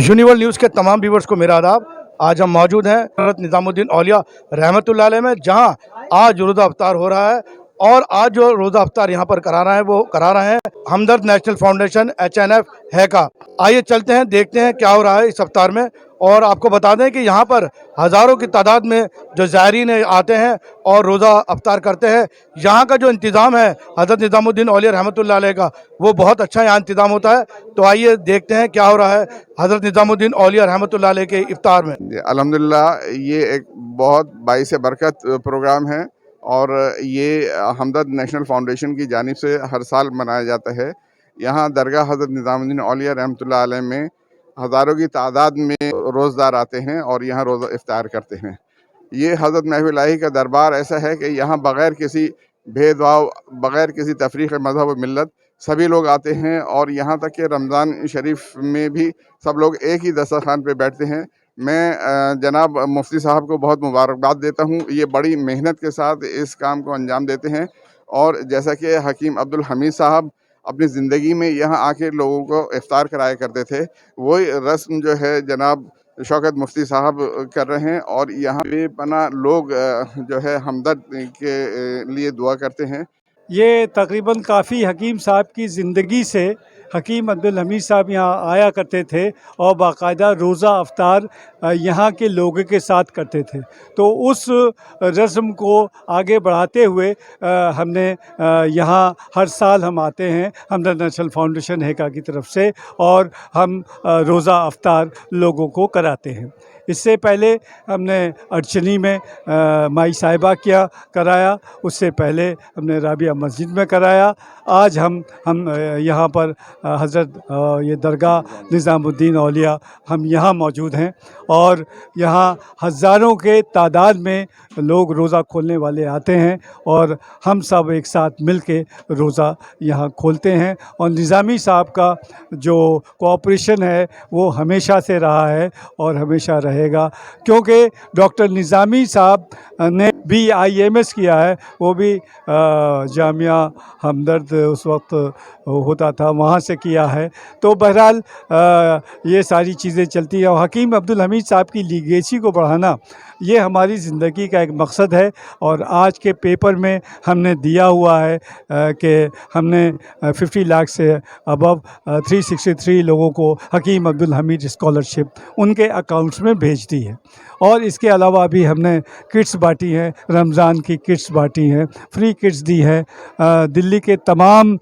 यूनिवर्ल news के तमाम viewers को मेरा आदाब। आज हम मौजूद हैं हज़रत निज़ामुद्दीन औलिया रहमतुल्लाह अलैह में, जहां आज रोज़ा अफ्तार हो रहा है। और आज जो रोज़ा अफ्तार यहां पर करा रहे हैं वो करा रहे हैं हमदर्द नेशनल फाउंडेशन HNF हैका। आइए चलते हैं, देखते हैं क्या हो रहा है इस अफ्तार में। और आपको बता दें कि यहाँ पर हज़ारों की तादाद में जो ज़ायरीन आते हैं और रोज़ा अफ्तार करते हैं। यहाँ का जो इंतज़ाम है हज़रत निज़ामुद्दीन औलिया रहमतुल्लाह अलैह का, वो बहुत अच्छा यहाँ इंतज़ाम होता है। तो आइए देखते हैं क्या हो रहा है हज़रत निज़ामुद्दीन औलिया रहमतुल्लाह अलैह के इफ्तार में। अल्हम्दुलिल्लाह, ये एक बहुत बाइस बरकत प्रोग्राम है और ये हमदर्द नेशनल फाउंडेशन की जानिब से हर साल मनाया जाता है। यहाँ दरगाह हज़रत निज़ामुद्दीन औलिया रहमतुल्लाह अलैह में हज़ारों की तादाद में रोज़दार आते हैं और यहाँ रोज़ा इफ्तार करते हैं। ये हज़रत महफ़िल इलाही का दरबार ऐसा है कि यहाँ बग़ैर किसी भेदभाव, बग़ैर किसी तफरीक़ मज़हब व मिल्लत सभी लोग आते हैं। और यहाँ तक कि रमज़ान शरीफ में भी सब लोग एक ही दस्तरख़ान पे बैठते हैं। मैं जनाब मुफ्ती साहब को बहुत मुबारकबाद देता हूँ। ये बड़ी मेहनत के साथ इस काम को अंजाम देते हैं। और जैसा कि हकीम अब्दुल हमीद साहब अपनी ज़िंदगी में यहाँ आके लोगों को इफ्तार कराया करते थे, वही रस्म जो है जनाब शौकत मुफ्ती साहब कर रहे हैं। और यहाँ बेपनाह लोग जो है हमदर्द के लिए दुआ करते हैं। ये तकरीबन काफ़ी हकीम साहब की ज़िंदगी से हकीम अब्दुल हमीद साहब यहाँ आया करते थे और बाकायदा रोज़ा अफ्तार यहाँ के लोगों के साथ करते थे। तो उस रस्म को आगे बढ़ाते हुए हमने यहाँ हर साल हम आते हैं हमदर्द नेशनल फाउंडेशन हैका की तरफ से, और हम रोज़ा अफ्तार लोगों को कराते हैं। इससे पहले हमने अर्चनी में माई साहिबा कराया, उससे पहले हमने राबिया मस्जिद में कराया। आज हम यहाँ पर हज़रत ये दरगाह निज़ामुद्दीन औलिया हम यहाँ मौजूद हैं और यहाँ हज़ारों के तादाद में लोग रोज़ा खोलने वाले आते हैं और हम सब एक साथ मिल के रोज़ा यहाँ खोलते हैं। और निज़ामी साहब का जो कोऑपरेशन है वो हमेशा से रहा है और हमेशा रहेगा, क्योंकि डॉक्टर निज़ामी साहब ने भी IMS किया है, वो भी जामिया हमदर्द उस वक्त होता था वहाँ से किया है। तो बहरहाल ये सारी चीज़ें चलती हैं। और हकीम अब्दुल हमीद साहब की लीगेसी को बढ़ाना ये हमारी ज़िंदगी का एक मकसद है। और आज के पेपर में हमने दिया हुआ है कि हमने 50 लाख से अबव 363 लोगों को हकीम अब्दुल हमीद स्कॉलरशिप उनके अकाउंट्स में भेज दी है। और इसके अलावा भी हमने किट्स बांटी हैं, रमज़ान की किट्स बांटी हैं, फ्री किट्स दी है। दिल्ली के तमाम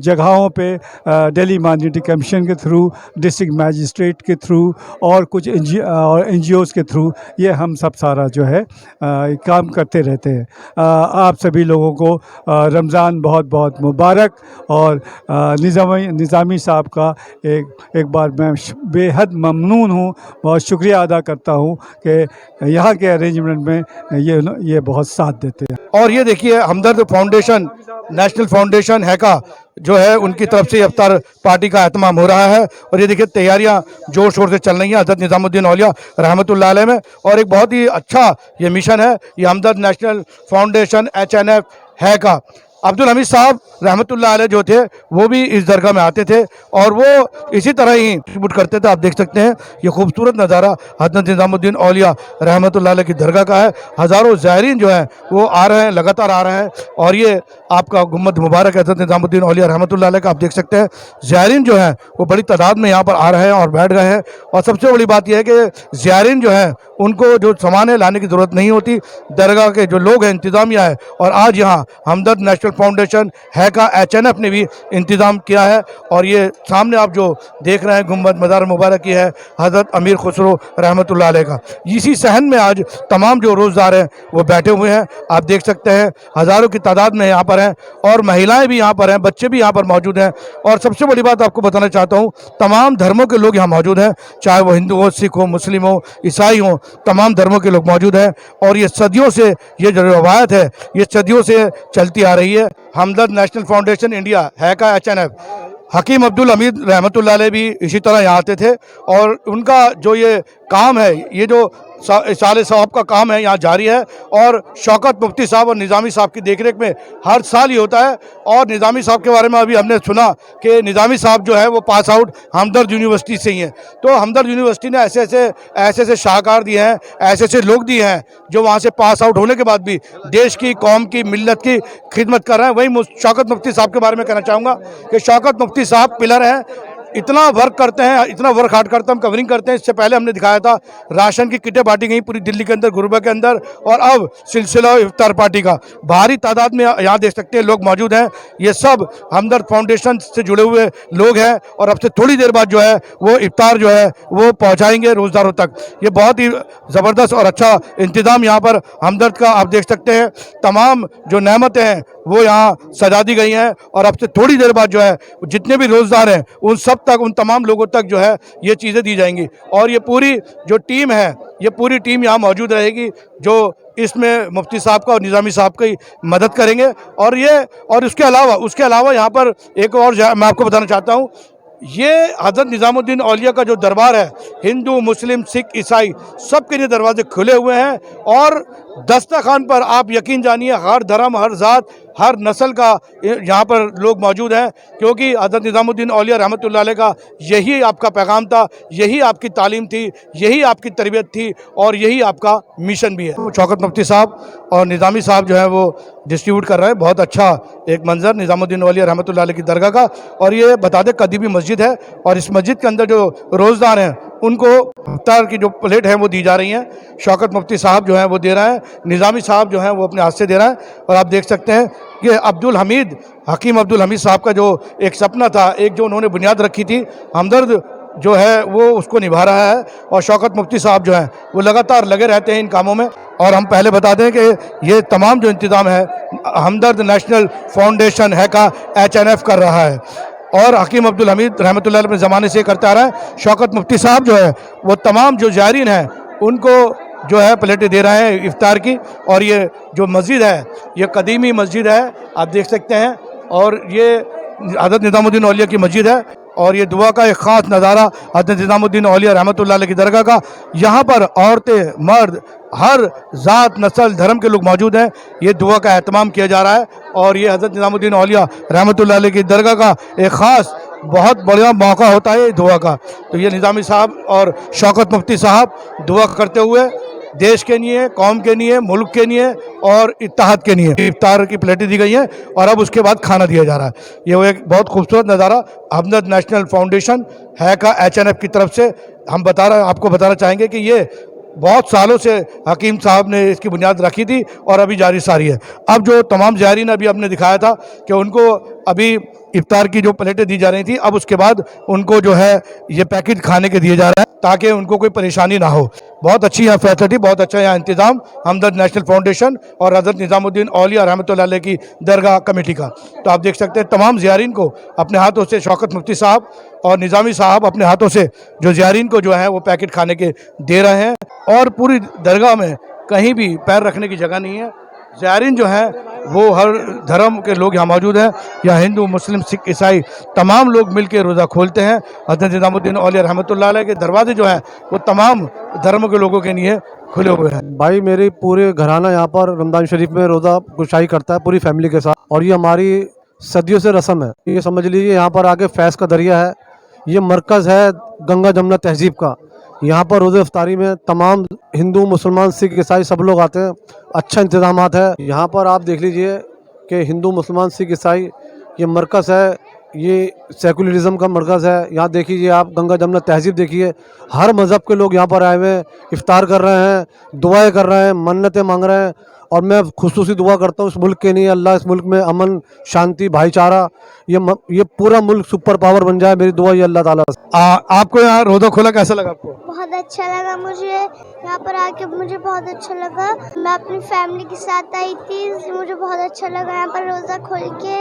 जगहों पे दिल्ली मार्केटिंग कमीशन के थ्रू, डिस्ट्रिक्ट मैजिस्ट्रेट के थ्रू और कुछ NGOs के थ्रू ये हम सब सारा जो है काम करते रहते हैं। आप सभी लोगों को रमज़ान बहुत बहुत मुबारक। और निज़ामी साहब का एक बार मैं बेहद ममनून हूँ, बहुत शुक्रिया अदा करता हूँ कि यहाँ के अरेंजमेंट में ये बहुत साथ देते हैं। और ये देखिए हमदर्द फाउंडेशन नेशनल फाउंडेशन हैका जो है उनकी तरफ से इफ्तार पार्टी का एहतमाम हो रहा है। और ये देखिए तैयारियां जोर शोर से चल रही हैं हज़रत निज़ामुद्दीन औलिया रहमतुल्लाह अलैह में। और एक बहुत ही अच्छा ये मिशन है, ये हमदर्द नेशनल फाउंडेशन HNF हैका। अब्दुल हमीद साहब रहमतुल्लाह अलैह जो थे वो भी इस दरगाह में आते थे और वो इसी तरह ही ट्रिब्यूट करते थे। आप देख सकते हैं ये खूबसूरत नज़ारा हज़रत निज़ामुद्दीन औलिया रहमतुल्लाह अलैह की दरगाह का है। हज़ारों ज़ायरीन जो हैं वो आ रहे हैं, लगातार आ रहे हैं। और ये आपका गुम्मद मुबारक है हज़रत निज़ामुद्दीन औलिया रहमतुल्लाह अलैह का। आप देख सकते हैं ज़ायरीन जो हैं वो बड़ी तादाद में यहाँ पर आ रहे हैं और बैठ गए हैं। और सबसे बड़ी बात यह है कि ज़ायरीन जो हैं उनको जो सामान लाने की ज़रूरत नहीं होती, दरगाह के जो लोग हैं इंतज़ामिया है। और आज यहाँ हमदर्द नेशनल फाउंडेशन हैका HNF ने भी इंतज़ाम किया है। और ये सामने आप जो देख रहे हैं गुम्बद मज़ार मुबारक की है हज़रत अमीर खुसरो रहमतुल्लाह अलैह का। इसी सहन में आज तमाम जो रोज़दार हैं वो बैठे हुए हैं। आप देख सकते हैं हज़ारों की तादाद में यहाँ पर हैं और महिलाएं भी यहाँ पर हैं, बच्चे भी यहाँ पर मौजूद हैं। और सबसे बड़ी बात आपको बताना चाहता हूँ, तमाम धर्मों के लोग यहाँ मौजूद हैं, चाहे वो हिंदू हो, सिख हो, मुस्लिम हो, ईसाई हो, तमाम धर्मों के लोग मौजूद हैं। और ये सदियों से ये जो रवायत है ये सदियों से चलती आ रही है। हमदर्द नेशनल फाउंडेशन इंडिया हैका HNF हकीम अब्दुल हमीद रहमतुल्लाह अलैह भी इसी तरह यहाँ आते थे। और उनका जो ये काम है, ये जो इसाले सवाब का काम है यहाँ जारी है। और शौकत मुफ्ती साहब और निज़ामी साहब की देखरेख में हर साल ही होता है। और निज़ामी साहब के बारे में अभी हमने सुना कि निज़ामी साहब जो है वो पास आउट हमदर्द यूनिवर्सिटी से ही हैं। तो हमदर्द यूनिवर्सिटी ने ऐसे शाहकार दिए हैं, ऐसे लोग दिए हैं जो वहाँ से पास आउट होने के बाद भी देश की, कौम की, मिल्लत की खिदमत कर रहे हैं। वही शौकत मुफ्ती साहब के बारे में कहना चाहूँगा कि शौकत मुफ्ती साहब पिलर हैं, इतना वर्क करते हैं, इतना वर्क हार्ड करते हैं, हम कवरिंग करते हैं। इससे पहले हमने दिखाया था राशन की किटें बांटी गई पूरी दिल्ली के अंदर, गुरुबा के अंदर, और अब सिलसिला इफ्तार पार्टी का भारी तादाद में यहाँ देख सकते हैं लोग मौजूद हैं। ये सब हमदर्द फाउंडेशन से जुड़े हुए लोग हैं और अब से थोड़ी देर बाद जो है वो इफ्तार जो है वो पहुँचाएंगे रोज़दारों तक। ये बहुत ही ज़बरदस्त और अच्छा इंतज़ाम यहाँ पर हमदर्द का आप देख सकते हैं। तमाम जो नेमतें हैं वो यहाँ सजा दी गई हैं और अब से थोड़ी देर बाद जो है जितने भी रोज़दार हैं उन सब तक, उन तमाम लोगों तक जो है ये चीज़ें दी जाएंगी। और ये पूरी जो टीम है, ये पूरी टीम यहाँ मौजूद रहेगी जो इसमें मुफ्ती साहब का और निज़ामी साहब की मदद करेंगे। और उसके अलावा यहाँ पर एक और मैं आपको बताना चाहता हूँ, ये हज़रत निज़ामुद्दीन औलिया का जो दरबार है, हिंदू, मुस्लिम, सिख, ईसाई सबके लिए दरवाजे खुले हुए हैं। और दस्तरखान पर आप यकीन जानिए हर धर्म, हर ज़ात, हर नस्ल का यहाँ पर लोग मौजूद हैं, क्योंकि हज़रत निज़ामुद्दीन औलिया रहमतुल्लाह अलैह का यही आपका पैगाम था, यही आपकी तालीम थी, यही आपकी तरबियत थी और यही आपका मिशन भी है। शौकत मुफ्ती साहब और निज़ामी साहब जो है वो डिस्ट्रीब्यूट कर रहे हैं। बहुत अच्छा एक मंजर निज़ामुद्दीन औलिया रहमतुल्लाह अलैह की दरगाह का। और ये बता दें कदीमी मस्जिद है और इस मस्जिद के अंदर जो रोज़दार हैं उनको इफ्तार की जो प्लेट है वो दी जा रही हैं। शौकत मुफ्ती साहब जो हैं वो दे रहे हैं, निज़ामी साहब जो हैं वो अपने हाथ से दे रहे हैं। और आप देख सकते हैं कि हकीम अब्दुल हमीद साहब का जो एक सपना था, एक जो उन्होंने बुनियाद रखी थी, हमदर्द जो है वो उसको निभा रहा है। और शौकत मुफ्ती साहब जो हैं वो लगातार लगे रहते हैं इन कामों में। और हम पहले बता दें कि ये तमाम जो इंतज़ाम है हमदर्द नेशनल फाउंडेशन है का HNF कर रहा है और हकीम अब्दुल हमीद रहमतुल्लाह अलैह अपने ज़माने से करता आ रहा है। शौकत मुफ्ती साहब जो है वो तमाम जो ज़ायरीन हैं उनको जो है प्लेटें दे रहे हैं इफ्तार की। और ये जो मस्जिद है ये कदीमी मस्जिद है, आप देख सकते हैं। और ये हज़रत निज़ामुद्दीन औलिया की मस्जिद है और ये दुआ का एक ख़ास नज़ारा हज़रत निज़ामुद्दीन औलिया रहमतुल्लाह अलैह की दरगाह का। यहाँ पर औरतें, मर्द, हर ज़ात, नस्ल, धर्म के लोग मौजूद हैं। ये दुआ का एहतमाम किया जा रहा है और ये हज़रत निज़ामुद्दीन औलिया रहमतुल्लाह अलैह की दरगाह का एक ख़ास बहुत बढ़िया मौका होता है दुआ का। तो ये निज़ामी साहब और शौकत मुफ्ती साहब दुआ करते हुए देश के लिए, कौम के लिए, मुल्क के लिए और इत्तेहाद के लिए इफ्तार की प्लेटें दी गई हैं और अब उसके बाद खाना दिया जा रहा है। ये वो एक बहुत खूबसूरत नज़ारा हमदर्द नेशनल फाउंडेशन है का HNF की तरफ से हम आपको बताना चाहेंगे कि ये बहुत सालों से हकीम साहब ने इसकी बुनियाद रखी थी और अभी जारी सारी है। अब जो तमाम ज़ायरीन अभी हमने दिखाया था कि उनको अभी इफ्तार की जो प्लेटें दी जा रही थी, अब उसके बाद उनको जो है ये पैकेट खाने के दिए जा रहे हैं ताकि उनको कोई परेशानी ना हो। बहुत अच्छी यहाँ फैसिलिटी, बहुत अच्छा यहाँ इंतज़ाम हमदर्द नेशनल फाउंडेशन और हज़रत निज़ामुद्दीन औलिया रहमतुल्लाह अलैह की दरगाह कमेटी का। तो आप देख सकते हैं तमाम ज़ायरीन को अपने हाथों से शौकत मुफ्ती साहब और निज़ामी साहब अपने हाथों से जो ज़ायरीन को जो है वो पैकेट खाने के दे रहे हैं। और पूरी दरगाह में कहीं भी पैर रखने की जगह नहीं है। ज़ायरीन जो हैं वो हर धर्म के लोग यहाँ मौजूद हैं, या हिंदू, मुस्लिम, सिख, ईसाई तमाम लोग मिल के रोज़ा खोलते हैं। हज़रत निज़ामुद्दीन औलिया रहमतुल्लाह अलैह के दरवाजे जो हैं वो तमाम धर्म के लोगों के लिए खुले हुए हैं। भाई मेरी पूरे घराना यहाँ पर रमज़ान शरीफ में रोज़ा गुशाई करता है पूरी फैमिली के साथ, और ये हमारी सदियों से रस्म है। ये समझ लीजिए यहाँ पर आगे फैज़ का दरिया है, ये मरकज़ है गंगा जमुना तहज़ीब का। यहाँ पर रोज़े इफ्तारी में तमाम हिंदू, मुसलमान, सिख, ईसाई सब लोग आते हैं। अच्छा इंतज़ामात है यहाँ पर। आप देख लीजिए कि हिंदू, मुसलमान, सिख, ईसाई ये मरकज़ है, ये सेकुलरिज़म का मरकज़ है। यहाँ देखिए आप गंगा जमुना तहज़ीब देखिए, हर मज़हब के लोग यहाँ पर आए हुए हैं, इफ्तार कर रहे हैं, दुआएं कर रहे हैं, मन्नतें मांग रहे हैं। और मैं खुसूसी दुआ करता हूँ इस मुल्क के लिए, अल्लाह इस मुल्क में अमन, शांति, भाईचारा, ये पूरा मुल्क सुपर पावर बन जाए, मेरी दुआ ये अल्लाह ताला से। आपको यहाँ रोज़ा खोला कैसा लगा आपको? बहुत अच्छा लगा मुझे, यहाँ पर आके मुझे बहुत अच्छा लगा। मैं अपनी फैमिली के साथ आई थी, मुझे बहुत अच्छा लगा यहाँ पर रोज़ा खोल के।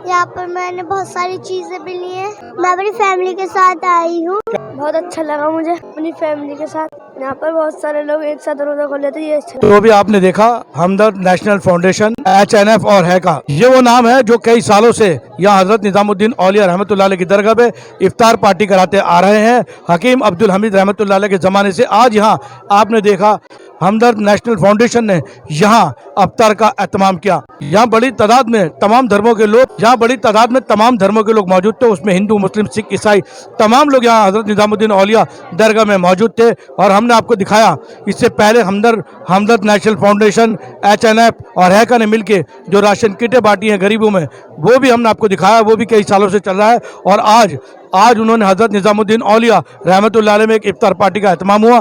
यहाँ पर मैंने बहुत सारी चीज़ें भी ली हैं। मैं अपनी फैमिली के साथ आई हूँ, बहुत अच्छा लगा मुझे अपनी फैमिली के साथ। यहाँ पर बहुत सारे लोग एक साथ रोज़ा खोल लेते हैं, ये अच्छा तो अभी आपने देखा हमदर्द नेशनल फाउंडेशन HNF और हैका, ये वो नाम है जो कई सालों से यहाँ हजरत निजामुद्दीन औलिया रहमतुल्लाह अलैह की दरगाह पे इफ्तार पार्टी कराते आ रहे हैं। हकीम अब्दुल हमीद रहमतुल्लाह अलैह के ज़माने से आज यहाँ आपने देखा हमदर्द नेशनल फाउंडेशन ने यहाँ अफ्तार का एहतमाम किया। यहाँ बड़ी तादाद में तमाम धर्मों के लोग मौजूद थे, उसमें हिंदू, मुस्लिम, सिख, ईसाई तमाम लोग यहाँ हजरत निजामुद्दीन औलिया दरगाह में मौजूद थे। और हमने आपको दिखाया इससे पहले हमदर्द नेशनल फाउंडेशन, HNF और हैका ने मिलके जो राशन किटें बांटी हैं गरीबों में, वो भी हमने आपको दिखाया, वो भी कई सालों से चल रहा है। और आज उन्होंने हजरत निजामुद्दीन औलिया रहमतुल्लाह अलैह में एक इफ्तार पार्टी का एहतमाम हुआ।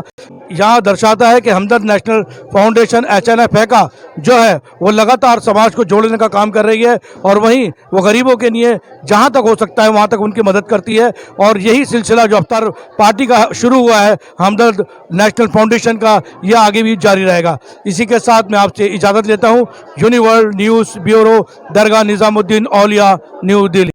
यहाँ दर्शाता है कि हमदर्द नेशनल फाउंडेशन, HNF हैका जो है वो लगातार समाज को जोड़ने का काम कर रही है और वहीं वो गरीबों के लिए जहाँ तक हो सकता है वहाँ तक उनकी मदद करती है। और यही सिलसिला जो इफ्तार पार्टी का शुरू हुआ है हमदर्द नेशनल फाउंडेशन का, यह आगे भी जारी रहेगा। इसी के साथ मैं आपसे इजाज़त लेता हूँ। यूनिवर्ल्ड न्यूज़ ब्यूरो, दरगाह निजामुद्दीन औलिया, न्यू दिल्ली।